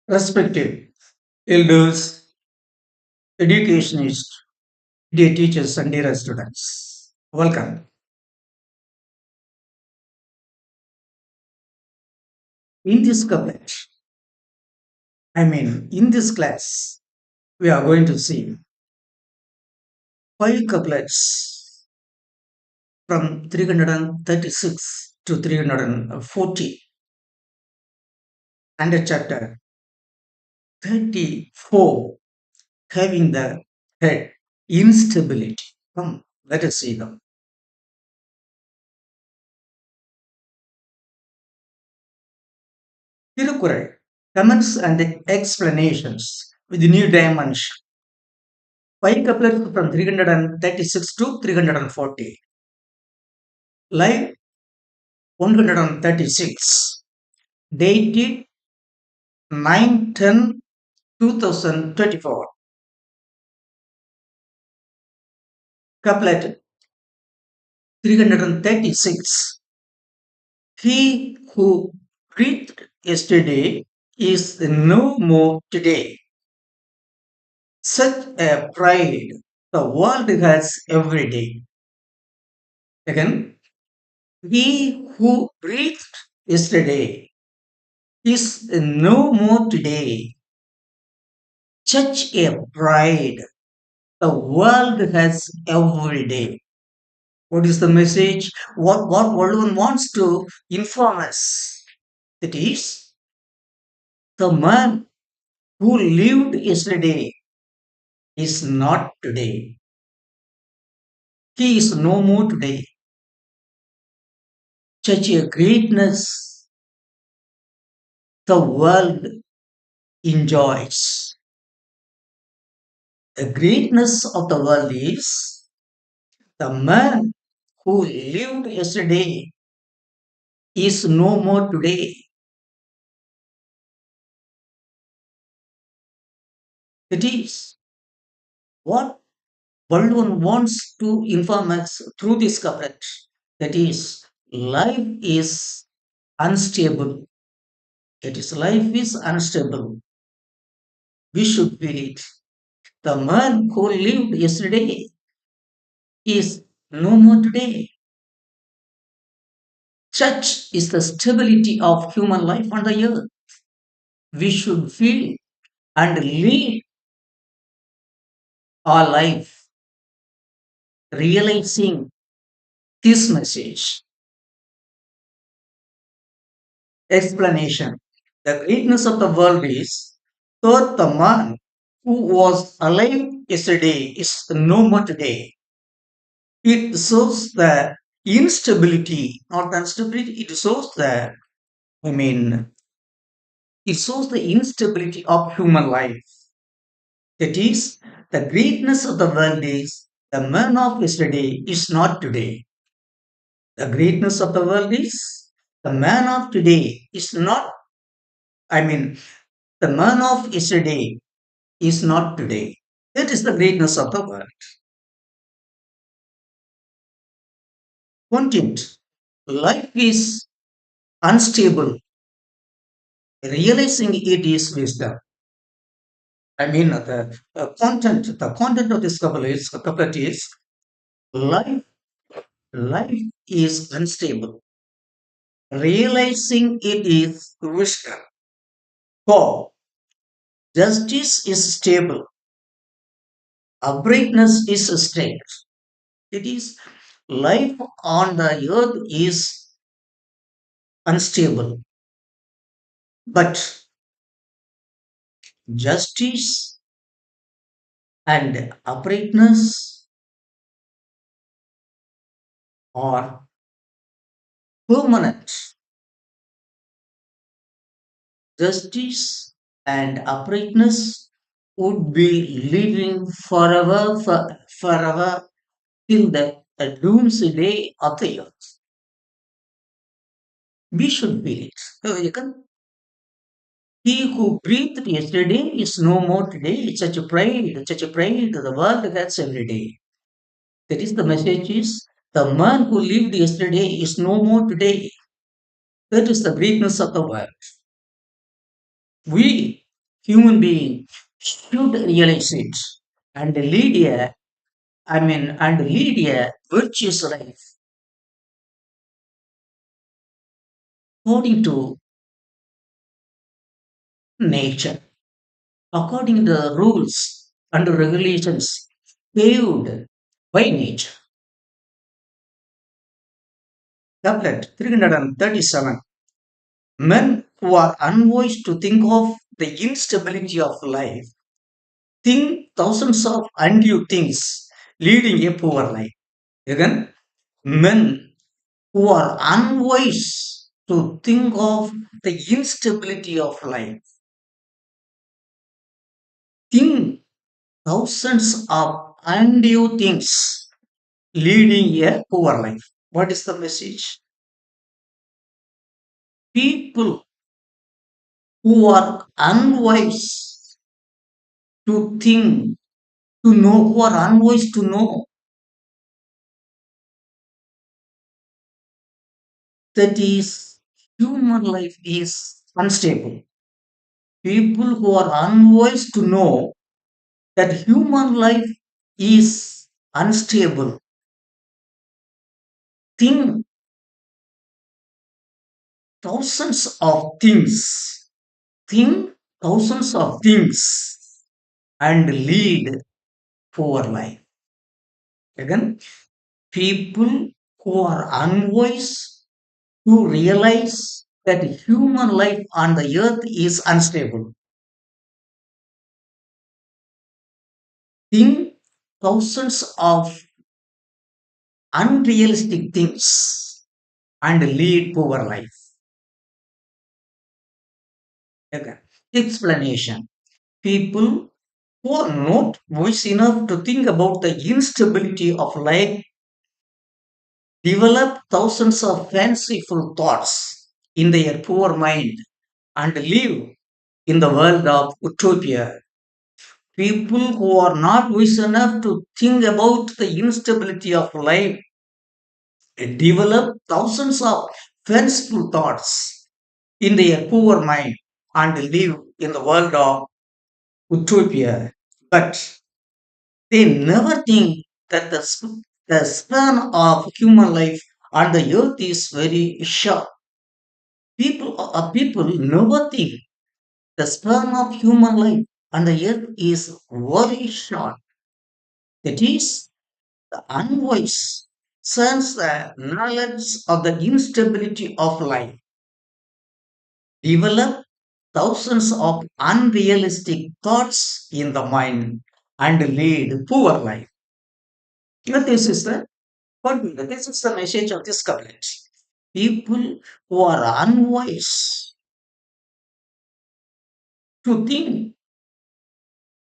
Respected elders, educationists, dear teachers, and dear students, welcome. In this couplet, in this class, we are going to see five couplets from 336 to 340 and a chapter 34 having the head instability. Come, let us see them. Tirukural comments and explanations with new dimension. Five couplets from 336 to 340. Line 136. Dated 9/10/2024. Couplet 336. He who breathed yesterday is no more today. Such a pride the world has every day. Again, he who breathed yesterday is no more today. Such a pride the world has every day. What is the message? What World wants to inform us? That is, the man who lived yesterday is not today. He is no more today. Such a greatness the world enjoys. The greatness of the world is the man who lived yesterday is no more today. It is what Baldwin wants to inform us through this couplet. That is, life is unstable. It is life is unstable. We should feel it. The man who lived yesterday is no more today. Such is the stability of human life on the earth. We should feel and live our life realizing this message. Explanation. The greatness of the world is thought the man who was alive yesterday is no more today. It shows the instability, not the instability, it shows I mean, it shows the instability of human life. That is, the greatness of the world is the man of yesterday is not today. The greatness of the world is the man of today is not, I mean, the man of yesterday is not today. That is the greatness of the world. Content. Life is unstable. Realizing it is wisdom. The content of this couplet is life. Life is unstable. Realizing it is wisdom. For justice is stable. Uprightness is straight. It is life on the earth is unstable, but justice and uprightness are permanent. Justice and uprightness would be living forever till the doomsday of the earth. We should feel it. So you can, he who breathed yesterday is no more today. Such a pride the world has every day. That is the message is the man who lived yesterday is no more today. That is the greatness of the world. We human being should realize it and lead a virtuous life according to nature, according to the rules and regulations paved by nature. Couplet 337. Men who are unwise to think of the instability of life think thousands of undue things, leading a poor life. Again, men who are unwise to think of the instability of life think thousands of undue things, leading a poor life. What is the message? People who are unwise to think, to know, who are unwise to know that is human life is unstable. People who are unwise to know that human life is unstable think thousands of things, think thousands of things, and lead poor life. Again, people who are unwise to realize that human life on the earth is unstable, think thousands of unrealistic things, and lead poor life. Again, explanation. People who are not wise enough to think about the instability of life develop thousands of fanciful thoughts in their poor mind and live in the world of utopia. People who are not wise enough to think about the instability of life develop thousands of fanciful thoughts in their poor mind and live in the world of utopia. But they never think that the span of human life on the earth is very short. People never think the span of human life on the earth is very short. That is, the unwise sense the knowledge of the instability of life, develop thousands of unrealistic thoughts in the mind, and lead poor life. But this is the message of this couplet. People who are unwise to think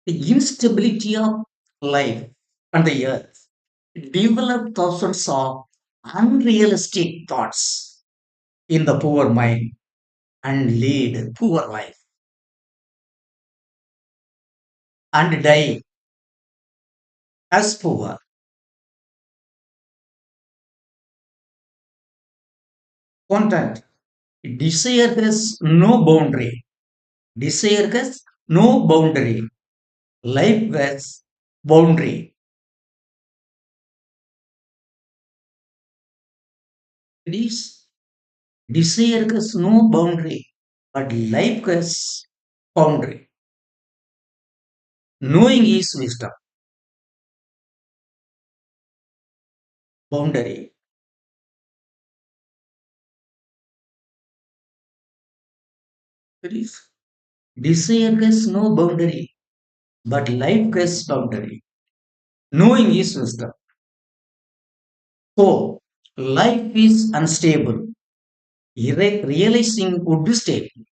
the instability of life on the earth develop thousands of unrealistic thoughts in the poor mind and lead poor life and die as poor. Content. Desire has no boundary. Desire has no boundary. Life has boundary. It is desire has no boundary, but life has boundary. Knowing is wisdom. Boundary. It is desire has no boundary, but life has boundary. Knowing is wisdom. So life is unstable. Realizing would be stable.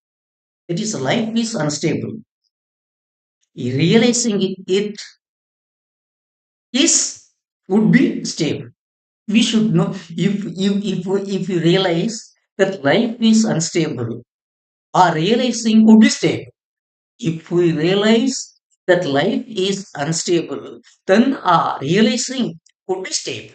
It is life is unstable. Realizing it is would be stable. We should know if you realize that life is unstable, our realizing would be stable. If we realize that life is unstable, then our realizing would be stable.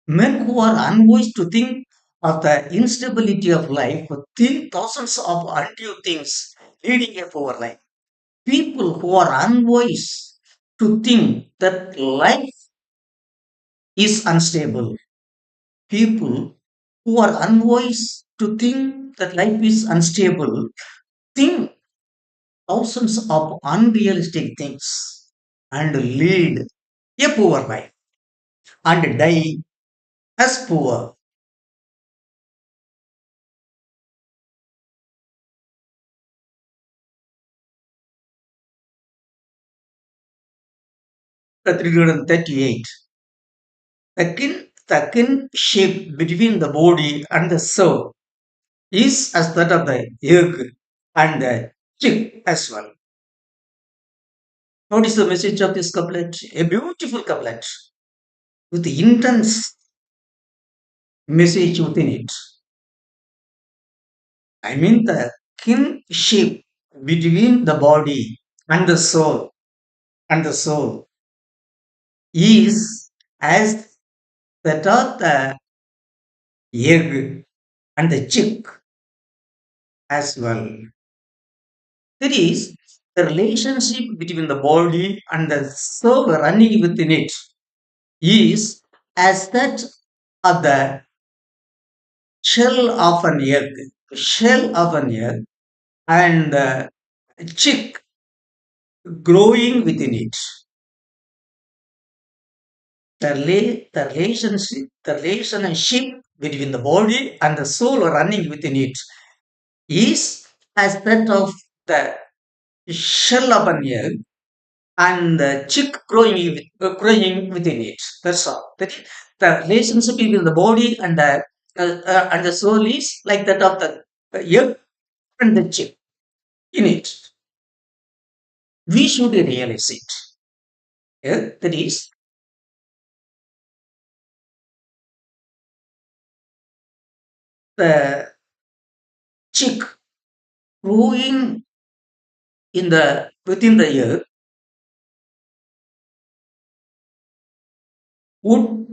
Men who are unwise to think of the instability of life think thousands of undue things leading a poor life. People who are unwise to think that life is unstable. People who are unwise to think that life is unstable think thousands of unrealistic things and lead a poor life and die as poor. The 338. The kinship between the body and the soul is as that of the egg and the chick as well. What is the message of this couplet? A beautiful couplet with intense message within it. I mean the kinship between the body and the soul is as that of the egg and the chick as well. That is the relationship between the body and the soul running within it is as that of the shell of an egg, shell of an egg, and the chick growing within it. The relationship between the body and the soul running within it is as that of the shell of an egg and the chick growing within it. That's all. The relationship between the body and the soul is like that of the egg and the chick in it. We should realize it. Yeah? That is the chick growing in the within the egg would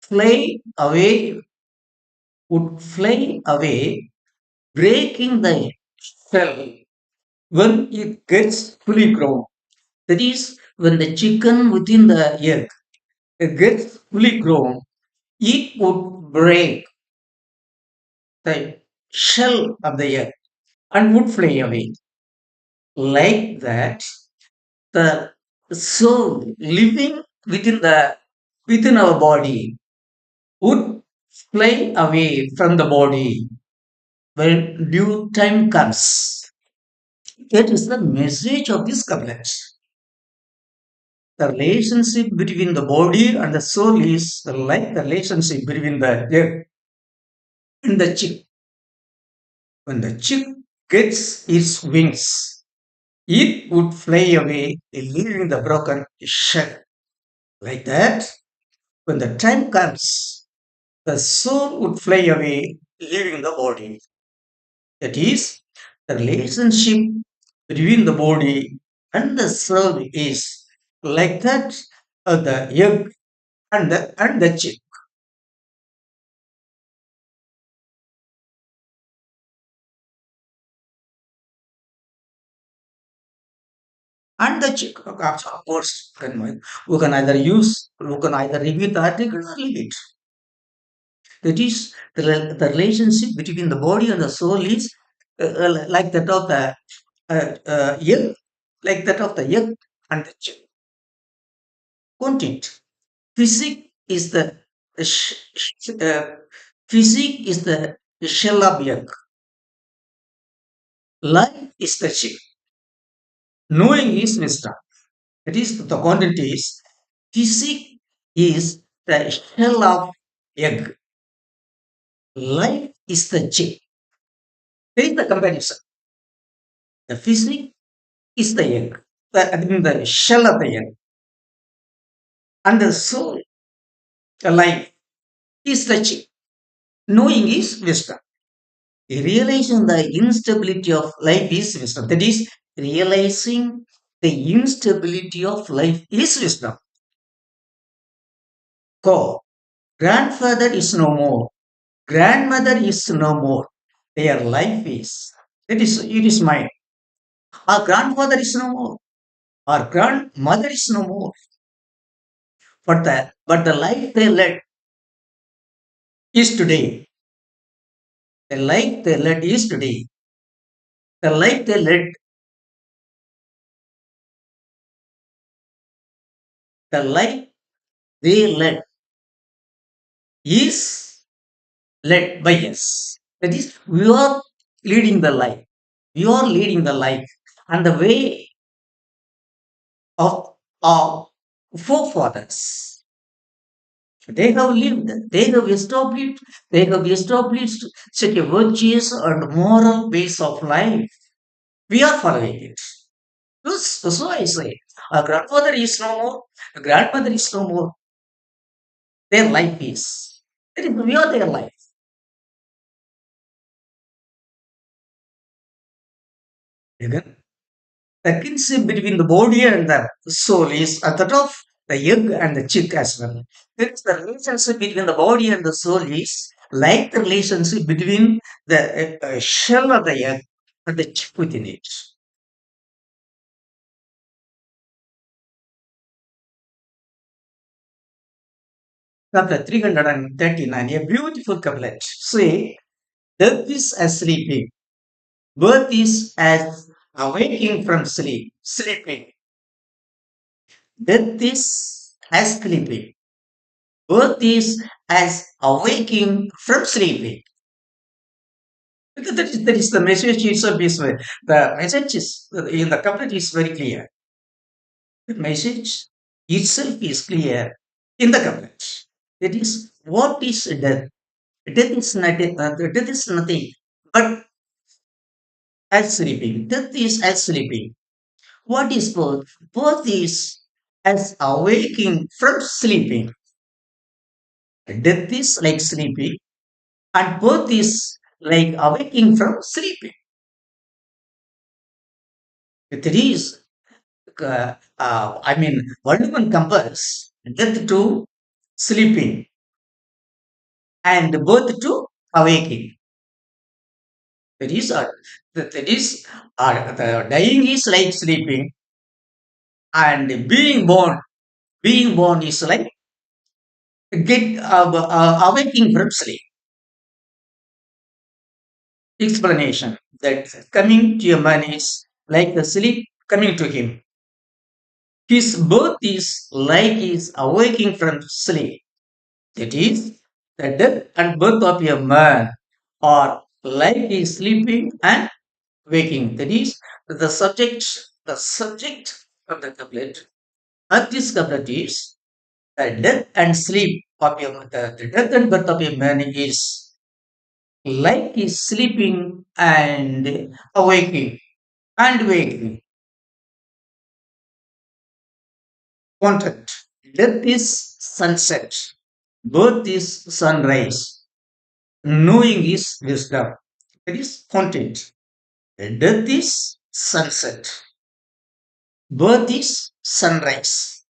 fly away, breaking the shell when it gets fully grown. That is, when the chicken within the egg gets fully grown, it would break the shell of the egg and would fly away. Like that, the soul living within our body would fly away from the body when due time comes. That is the message of this couplet. The relationship between the body and the soul is like the relationship between the egg and the chick. When the chick gets its wings, it would fly away, leaving the broken shell. Like that, when the time comes, the soul would fly away, leaving the body. That is, the relationship between the body and the soul is like that of the egg and the chick. And the chick, of course, we can either repeat the article or leave it. That is, the relationship between the body and the soul is like that of the egg, like that of the egg and the chick. Content. Physics is the physics is the shell of egg. Life is the chick. Knowing is wisdom. That is, the content is physics is the shell of egg. Life is the chick. There is the comparison. The physics is the egg, the shell of the egg, and the soul, the life, is the chick. Knowing is wisdom. Realizing the instability of life is wisdom. That is, realizing the instability of life is wisdom. Go. Grandfather is no more. Grandmother is no more. Their life is. It is mine. Our grandfather is no more. Our grandmother is no more. But the life they led is today. The life they led is today. The life they led, the life they led is led by us. That is, we are leading the life. We are leading the life. And the way of our forefathers. They have established such a virtuous and moral ways of life. We are following it. That's why I say, our grandfather is no more, a grandmother is no more. Their life is. We are their life. Again, the kinship between the body and the soul is at the top, the egg and the chick as well. It's the relationship between the body and the soul is like the relationship between the shell of the egg and the chick within it. Chapter 339, a beautiful couplet. Say, death is as sleeping, birth is as awaking from sleep. Sleeping. Death is as sleeping, birth is as awaking from sleeping. Because that is the message itself is the message is in the couplet is very clear. The message itself is clear in the couplet. That is what is death? Death is nothing. Death is nothing but as sleeping. Death is as sleeping. What is birth? Birth is as awaking from sleeping. Death is like sleeping, and birth is like awaking from sleeping. That is Vallabhan compares death to sleeping and birth to awaking. That is, the dying is like sleeping, and being born is like get awaking from sleep. Explanation that coming to a man is like the sleep coming to him. His birth is like his awaking from sleep. That is, the death and birth of a man are like his sleeping and waking. That is, the subject of the couplet. At this couplet is the death and sleep of the death and birth of a man is like his sleeping and awaking and waking. Content. Death is sunset. Birth is sunrise. Knowing is wisdom. It is content. Death is sunset. Birth is sunrise.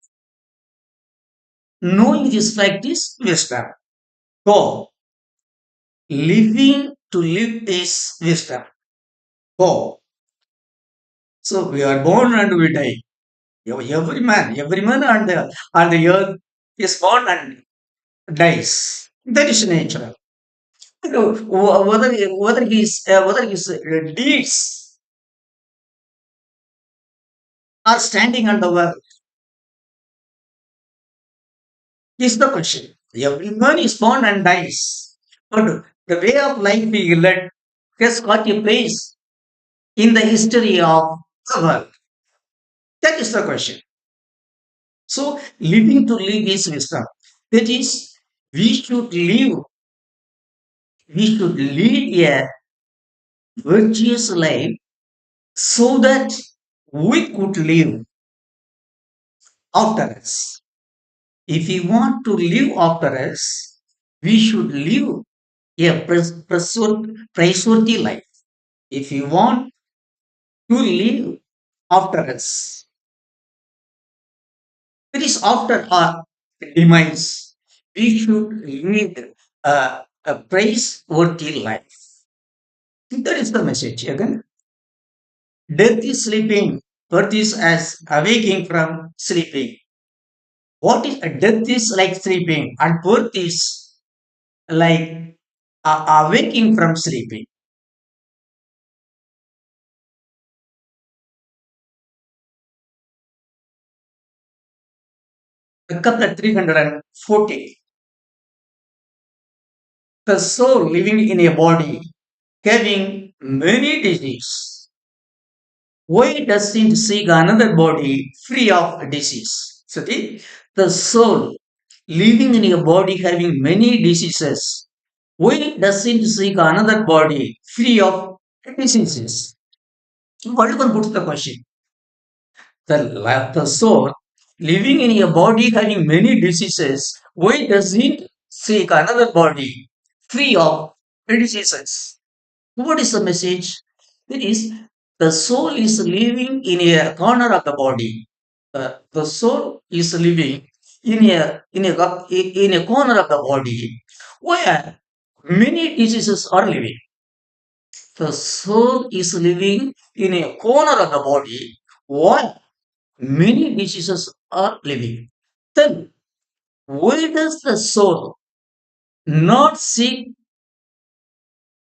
Knowing this fact is wisdom. Go. Living to live is wisdom. Go. So we are born and we die. Every man on the earth is born and dies. That is natural. Whether his deeds are standing on the world is the question. Every man is born and dies. But the way of life he led has got a place in the history of the world. That is the question. So, living to live is wisdom. That is, we should live, we should lead a virtuous life so that we could live after us. If we want to live after us, we should live a praiseworthy life. If we want to live after us, it is after our demise. we should lead a praiseworthy life. That is the message. Again, death is sleeping, birth is as awaking from sleeping. What is death is like sleeping, and birth is like awaking from sleeping. A couple of 340. The soul living in a body having many diseases. Why doesn't seek another body free of disease? So the soul living in a body having many diseases. Why doesn't seek another body free of diseases? What even puts the question? The soul living in a body having many diseases, why does it seek another body free of diseases? What is the message? It is the soul is living in a corner of the body. The soul is living in a corner of the body where many diseases are living. The soul is living in a corner of the body where many diseases are living. Then why does the soul not seek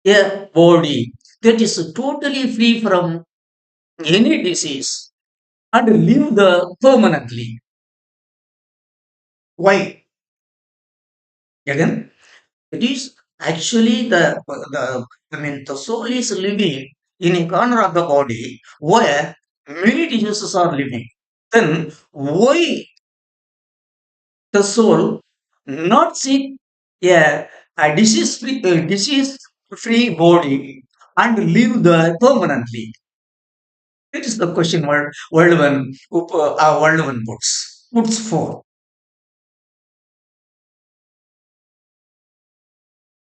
a body that is totally free from any disease and live the permanently? Why? Again, it is actually the the soul is living in a corner of the body where many diseases are living. Then why the soul not seek a disease free body and live there permanently? It is the question world one puts forth.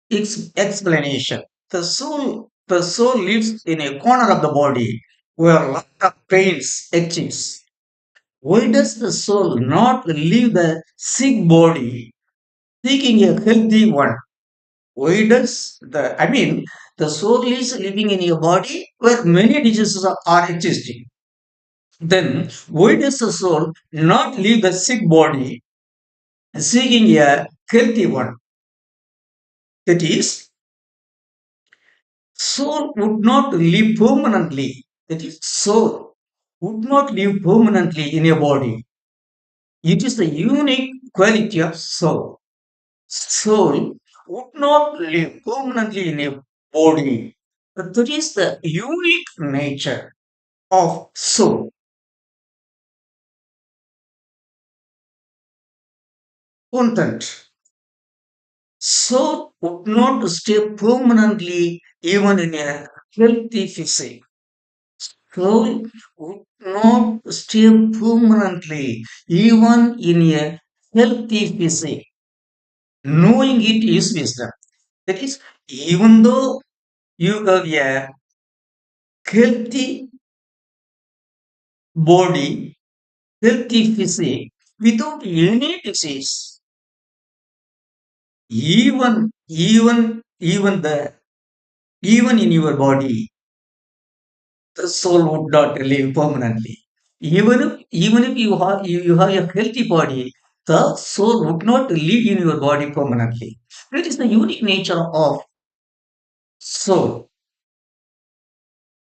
Its explanation. The soul lives in a corner of the body where a lot of pains exist. Why does the soul not leave the sick body seeking a healthy one? Why does the soul is living in your body where many diseases are existing? Then why does the soul not leave the sick body seeking a healthy one? That is, soul would not live permanently. That is, soul would not live permanently in a body. It is the unique quality of soul. Soul would not live permanently in a body. But that is the unique nature of soul. Content. Soul would not stay permanently even in a healthy physique. Soul would not stay permanently even in a healthy physique. Knowing it is wisdom. That is, even though you have a healthy body, healthy physique, without any disease, even in your body, the soul would not live permanently. Even if you have a healthy body, the soul would not live in your body permanently. That is the unique nature of soul.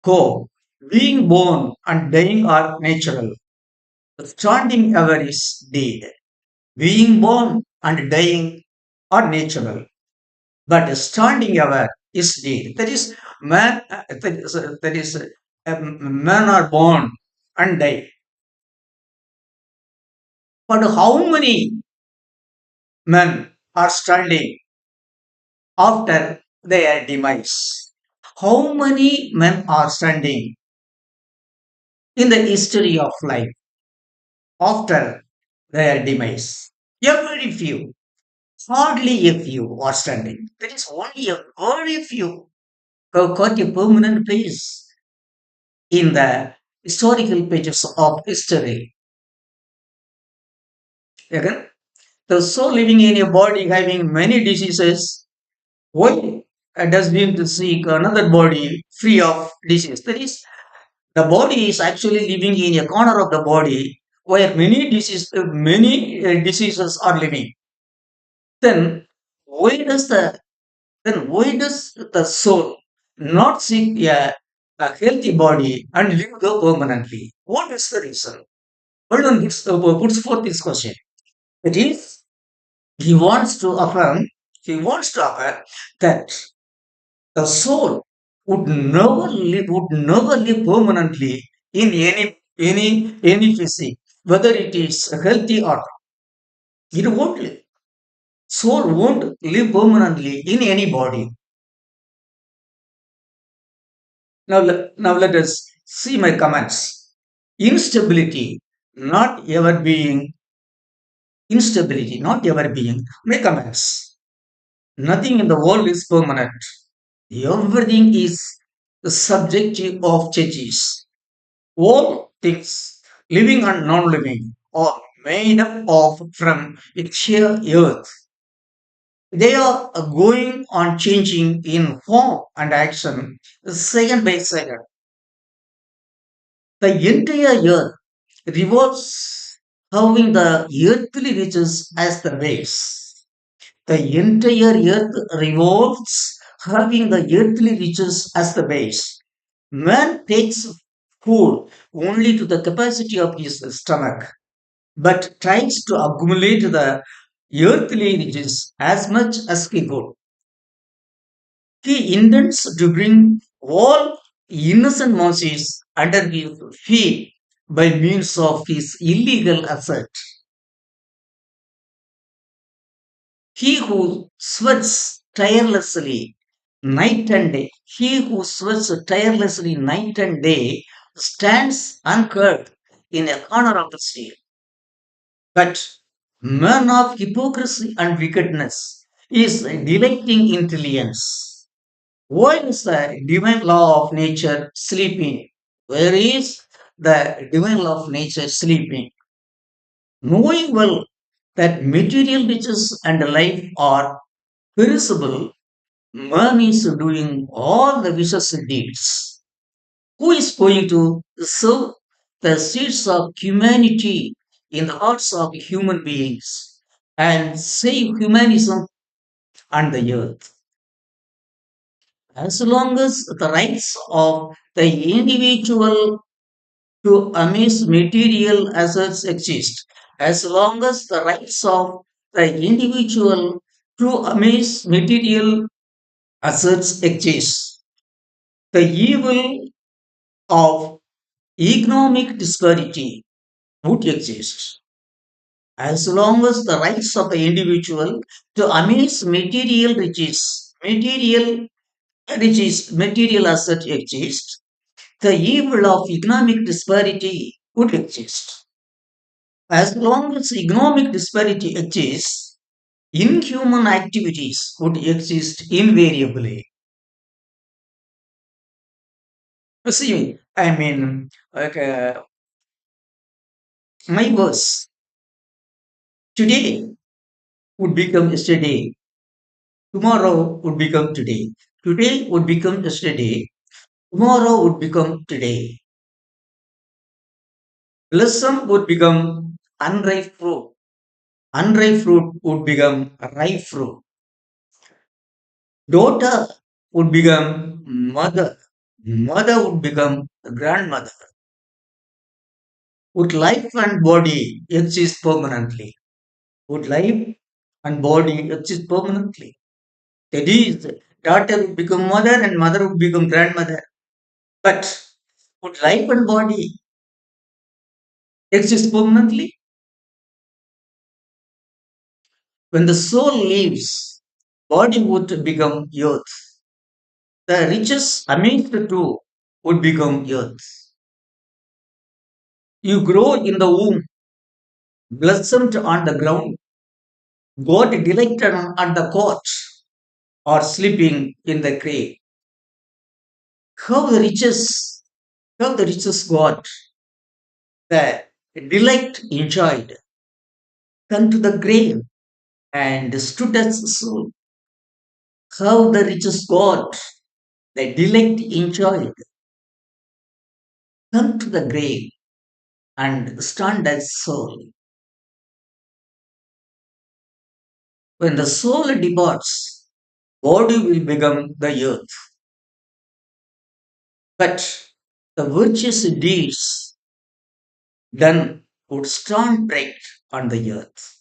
Go. Being born and dying are natural. Starting ever is deed. Being born and dying are natural, but standing ever is deed. That is, man are born and die. But how many men are standing after their demise? How many men are standing in the history of life after their demise? A very few. Hardly a few are standing. There is only a very few who have got a permanent place in the historical pages of history. Again, The soul living in a body having many diseases, why does we to seek another body free of disease? That is, the body is actually living in a corner of the body where many diseases are living. Then why does the soul not seek a healthy body and live there permanently? What is the reason? Baldwin puts forth this question. It is he wants to affirm he wants to affirm that the soul would never live permanently in any physique, whether it is healthy or not. It won't live. Soul won't live permanently in any body. Now let us see my comments. Instability, not ever being instability, not ever being. My comments. Nothing in the world is permanent. Everything is the subjective of changes. All things, living and non-living, are made up of from its sheer earth. They are going on changing in form and action, second by second. The entire earth revolves, having the earthly riches as the base. The entire earth revolves, having the earthly riches as the base. Man takes food only to the capacity of his stomach, but tries to accumulate the earthly riches as much as he could. He intends to bring all innocent mercies under his feet by means of his illegal asset. He who sweats tirelessly night and day, he who sweats tirelessly night and day stands uncurbed in a corner of the street. But man of hypocrisy and wickedness is delighting intelligence. Why is the divine law of nature sleeping? Where is the divine law of nature sleeping? Knowing well that material riches and life are perishable, man is doing all the vicious deeds. Who is going to sow the seeds of humanity in the hearts of human beings and save humanism and the earth? As long as the rights of the individual to amass material assets exist, as long as the rights of the individual to amass material assets exist, the evil of economic disparity would exist. As long as the rights of the individual to amass material assets exist, the evil of economic disparity would exist. As long as economic disparity exists, inhuman activities would exist invariably. See, I mean, like, my verse today would become yesterday, tomorrow would become today, today would become yesterday, tomorrow would become today. Blossom would become unripe fruit, unripe fruit would become ripe fruit. Daughter would become mother, mother would become grandmother. Would life and body exist permanently? Would life and body exist permanently? That is, daughter would become mother and mother would become grandmother. But would life and body exist permanently? When the soul leaves, body would become earth. The riches amidst the two would become earth. You grow in the womb, blossomed on the ground, God delighted on the couch, or sleeping in the grave. How the riches, how the riches God, the delight enjoyed, come to the grave. and stood as soul. How the riches God, the delight enjoyed, come to the grave and stand as soul. When the soul departs, body will become the earth, but the virtuous deeds done would stand bright on the earth.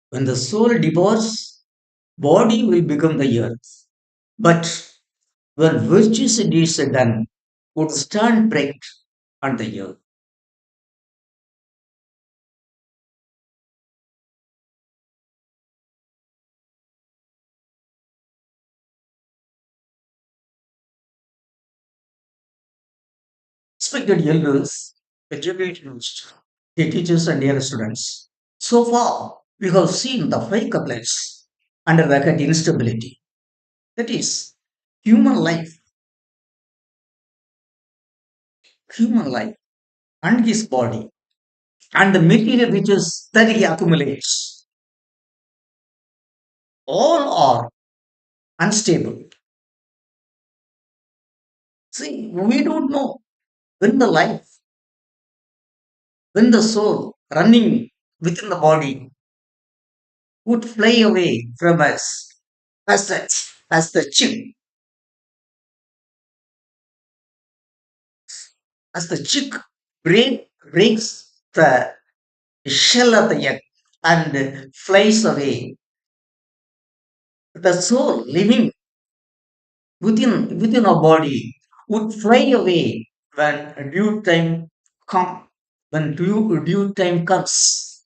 When the soul departs, body will become the earth, but when virtuous deeds are done, would stand bright on the earth. Respected elders, educated teachers, and dear students. So far, we have seen the five couplets under the head instability. That is, human life, human life, and his body, and the material riches that he accumulates, all are unstable. See, we don't know when the life, when the soul running within the body would fly away from us as the chip, as the chick breaks the shell of the egg and flies away. The soul living within our body would fly away when due time come. When due time comes.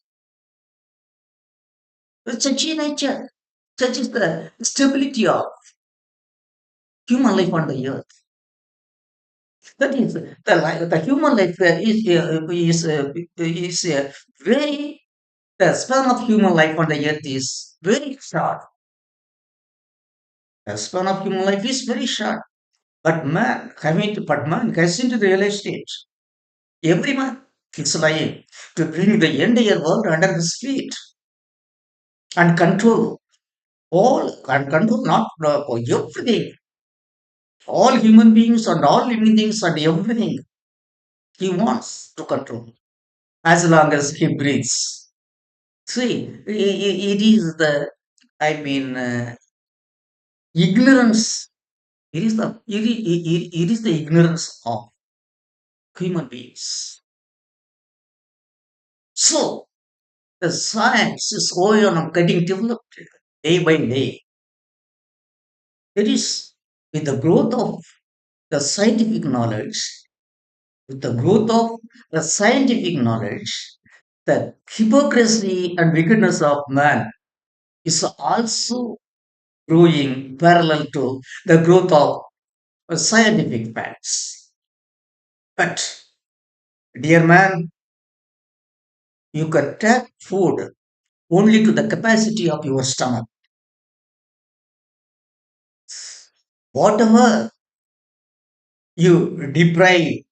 Such is nature. Such is the stability of human life on the earth. That is the human life is very the span of human life on the earth is very short. The span of human life is very short. But man has into the real estate. Every man is lying to bring the entire world under his feet and control control not everything, all human beings and all living things and everything. He wants to control as long as he breathes. See, it is the, I mean, ignorance. It is the ignorance of human beings. So the science is going on getting developed day by day. It is with the growth of the scientific knowledge, with the growth of the scientific knowledge, the hypocrisy and wickedness of man is also growing parallel to the growth of scientific facts. But, dear man, you can take food only to the capacity of your stomach. Whatever you deprive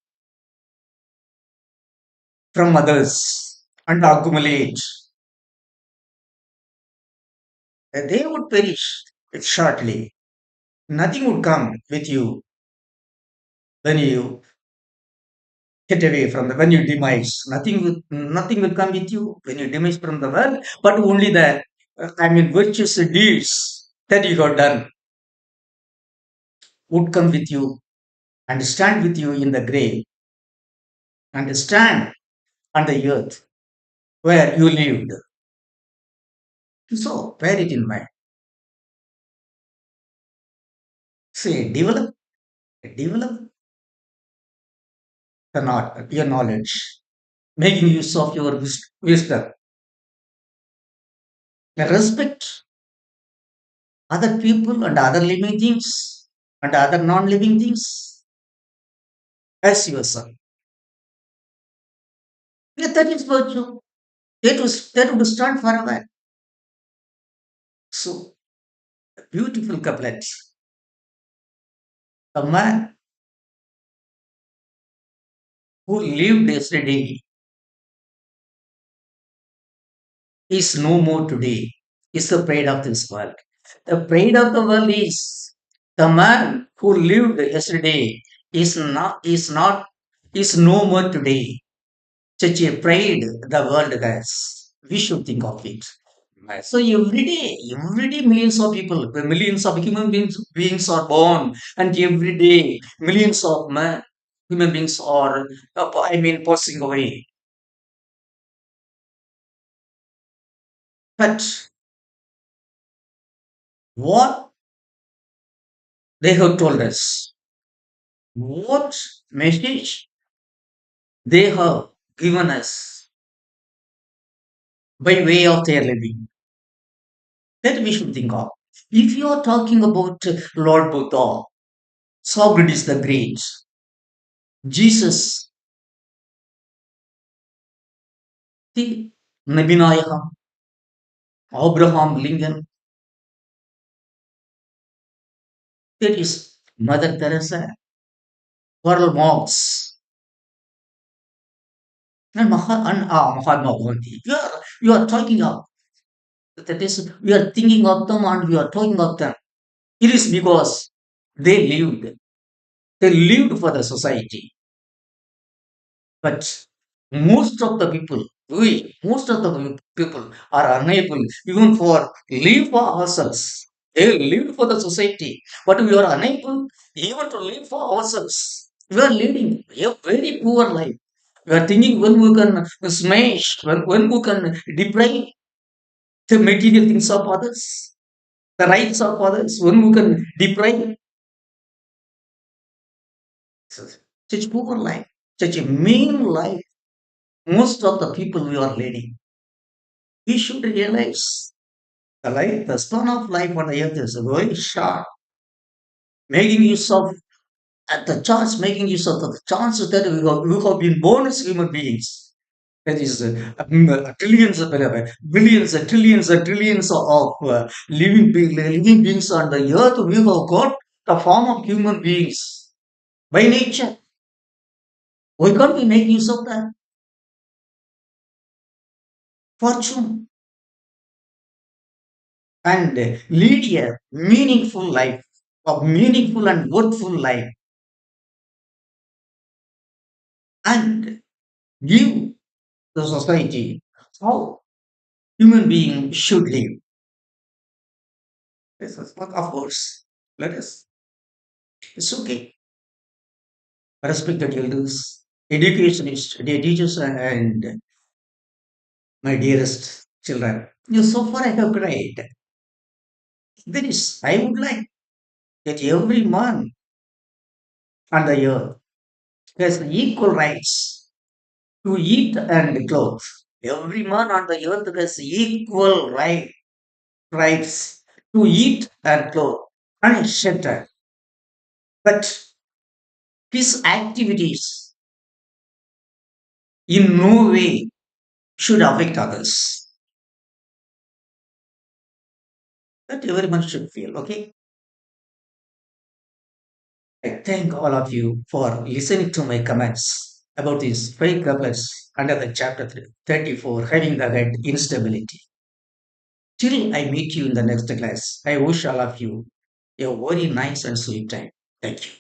from others and accumulate, they would perish shortly. Nothing would come with you when you get away from the when you demise. Nothing will come with you when you demise from the world, but only the virtuous deeds that you have done would come with you and stand with you in the grave and stand on the earth where you lived. So bear it in mind. Say develop your knowledge, making use of your wisdom. Respect other people and other living things and other non-living things as yourself. Yeah, that is virtue. That would stand forever. So beautiful couplet. A man who lived yesterday is no more today, is the pride of this world. The pride of the world is the man who lived yesterday is no more today. Such a pride the world has. We should think of it. So every day, millions of beings are born, and every day, millions of human beings are, passing away. But what they have told us, what message they have given us by way of their living, that we should think of. If you are talking about Lord Buddha, Socrates the Great, Jesus, the Nabinaya, Abraham Lincoln, that is Mother Teresa, Karl Marx, and Mahatma Gandhi. You are talking of, that is, we are thinking of them and we are talking of them. It is because they lived. They lived for the society. But most of the people are unable even for live for ourselves. They live for the society, but we are unable even to live for ourselves. We are leading a very poor life. We are thinking when we can smash, when we can deprive the material things of others, the rights of others, when we can deprive such poor life, such a mean life. Most of the people we are leading, we should realize the span of life on the earth is very short. Making use of making use of the chances that we have been born as human beings. That is trillions of billions and trillions of living beings on the earth. We have got the form of human beings by nature. Why can't we make use of that fortune and lead a meaningful life, a meaningful and worthful life, and give the society how human beings should live? Yes, yes, but of course, let us. It's okay. Respect the elders. Education is dear teachers and my dearest children. You so far I have cried. There is, I would like that every man on the earth has equal rights to eat and clothe. Every man on the earth has equal rights to eat and clothe and shelter. But his activities in no way should affect others. That everyone should feel, okay? I thank all of you for listening to my comments about these five couplets under the chapter 34, having the head instability. Till I meet you in the next class, I wish all of you a very nice and sweet time. Thank you.